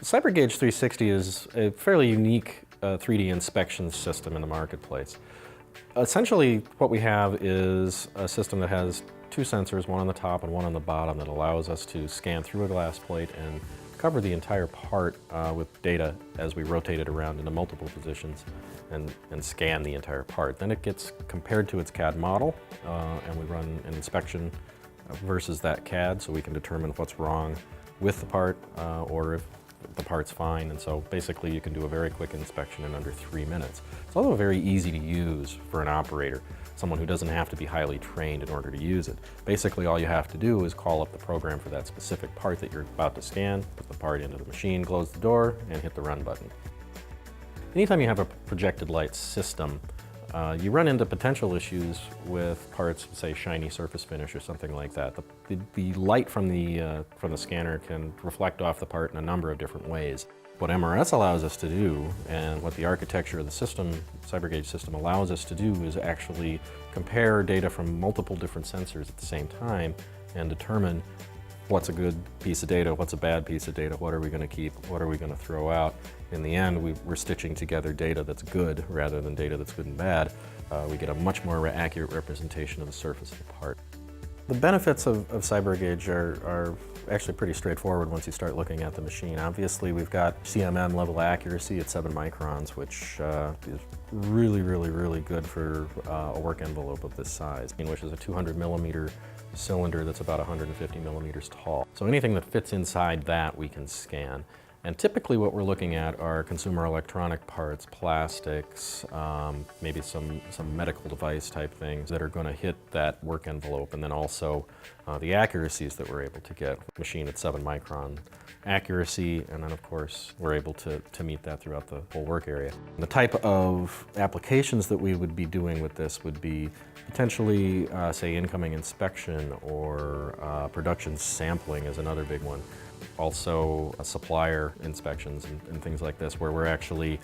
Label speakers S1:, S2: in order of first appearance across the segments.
S1: CyberGauge 360 is a fairly unique 3D inspection system in the marketplace. Essentially, what we have is a system that has two sensors, one on the top and one on the bottom, that allows us to scan through a glass plate and cover the entire part with data as we rotate it around into multiple positions and scan the entire part. Then it gets compared to its CAD model, and we run an inspection versus that CAD so we can determine what's wrong with the part or if the part's fine. And so basically you can do a very quick inspection in under 3 minutes. It's also very easy to use for an operator, someone who doesn't have to be highly trained in order to use it. Basically all you have to do is call up the program for that specific part that you're about to scan, put the part into the machine, close the door, and hit the run button. Anytime you have a projected light system, you run into potential issues with parts, say shiny surface finish or something like that. The light from the scanner can reflect off the part in a number of different ways. What MRS allows us to do, and what the architecture of the system, CyberGauge system, allows us to do, is actually compare data from multiple different sensors at the same time and determine what's a good piece of data, what's a bad piece of data, what are we going to keep, what are we going to throw out. In the end, we're stitching together data that's good rather than data that's good and bad. We get a much more accurate representation of the surface of the part. The benefits of CyberGauge are actually pretty straightforward once you start looking at the machine. Obviously, we've got CMM level accuracy at 7 microns, which is really good for a work envelope of this size, which is a 200 millimeter cylinder that's about 150 millimeters tall. So anything that fits inside that we can scan. And typically what we're looking at are consumer electronic parts, plastics, maybe some medical device type things that are going to hit that work envelope, and then also the accuracies that we're able to get. Machine at 7 micron accuracy, and then of course we're able to meet that throughout the whole work area. The type of applications that we would be doing with this would be potentially, say, incoming inspection or production sampling is another big one. Also supplier inspections and things like this, where we're actually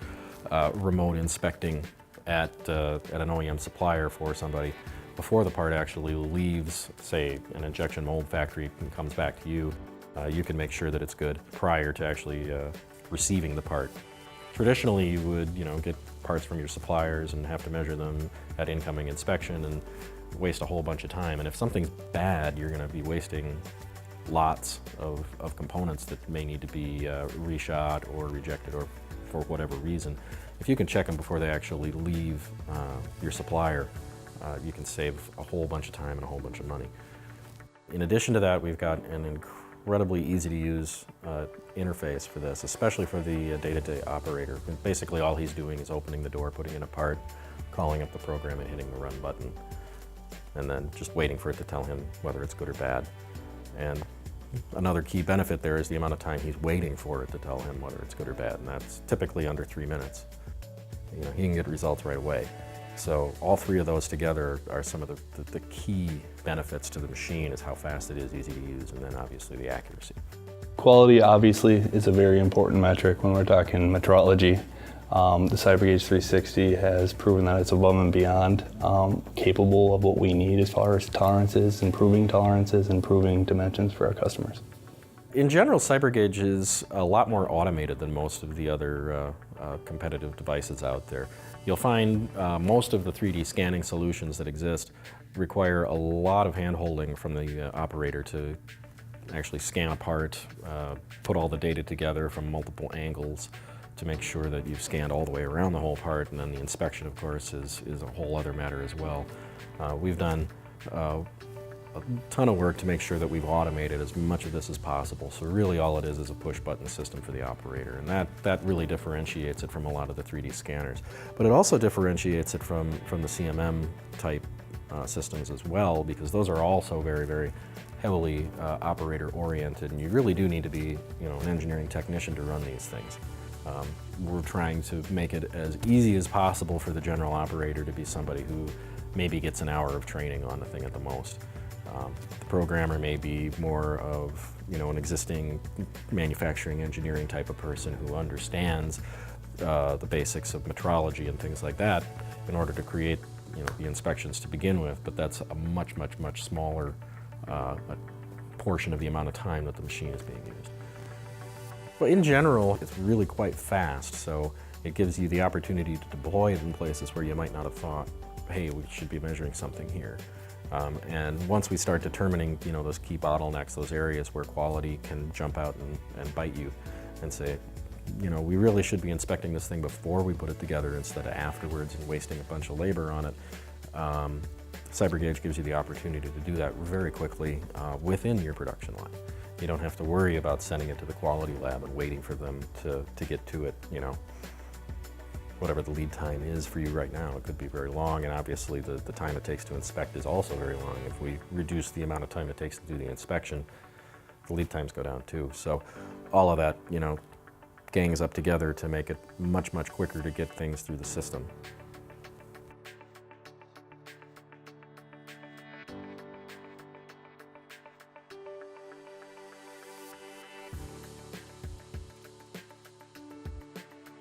S1: remote inspecting at an OEM supplier for somebody before the part actually leaves, say, an injection mold factory and comes back to you. You can make sure that it's good prior to actually receiving the part. Traditionally, you would get parts from your suppliers and have to measure them at incoming inspection and waste a whole bunch of time. And if something's bad, you're going to be wasting lots of components that may need to be reshot or rejected or for whatever reason. If you can check them before they actually leave your supplier, you can save a whole bunch of time and a whole bunch of money. In addition to that, we've got an incredibly easy to use interface for this, especially for the day-to-day operator. And basically all he's doing is opening the door, putting in a part, calling up the program and hitting the run button, and then just waiting for it to tell him whether it's good or bad. And another key benefit there is the amount of time he's waiting for it to tell him whether it's good or bad, and that's typically under 3 minutes. He can get results right away. So all three of those together are some of the key benefits to the machine, is how fast it is, easy to use, and then obviously the accuracy.
S2: Quality obviously is a very important metric when we're talking metrology. The CyberGauge 360 has proven that it's above and beyond capable of what we need as far as tolerances, improving dimensions for our customers.
S1: In general, CyberGauge is a lot more automated than most of the other competitive devices out there. You'll find most of the 3D scanning solutions that exist require a lot of hand-holding from the operator to actually scan a part, put all the data together from multiple angles to make sure that you've scanned all the way around the whole part, and then the inspection, of course, is a whole other matter as well. We've done a ton of work to make sure that we've automated as much of this as possible. So really all it is a push-button system for the operator, and that really differentiates it from a lot of the 3D scanners. But it also differentiates it from the CMM type systems as well, because those are also very heavily operator-oriented, and you really do need to be an engineering technician to run these things. We're trying to make it as easy as possible for the general operator to be somebody who maybe gets an hour of training on the thing at the most. The programmer may be more of an existing manufacturing engineering type of person who understands the basics of metrology and things like that in order to create the inspections to begin with, but that's a much smaller portion of the amount of time that the machine is being used. Well, in general, it's really quite fast, so it gives you the opportunity to deploy it in places where you might not have thought, hey, we should be measuring something here. And once we start determining, those key bottlenecks, those areas where quality can jump out and bite you and say, we really should be inspecting this thing before we put it together instead of afterwards and wasting a bunch of labor on it. CyberGauge gives you the opportunity to do that very quickly within your production line. You don't have to worry about sending it to the quality lab and waiting for them to get to it, whatever the lead time is for you right now. It could be very long, and obviously the time it takes to inspect is also very long. If we reduce the amount of time it takes to do the inspection, the lead times go down too. So all of that, gangs up together to make it much, much quicker to get things through the system.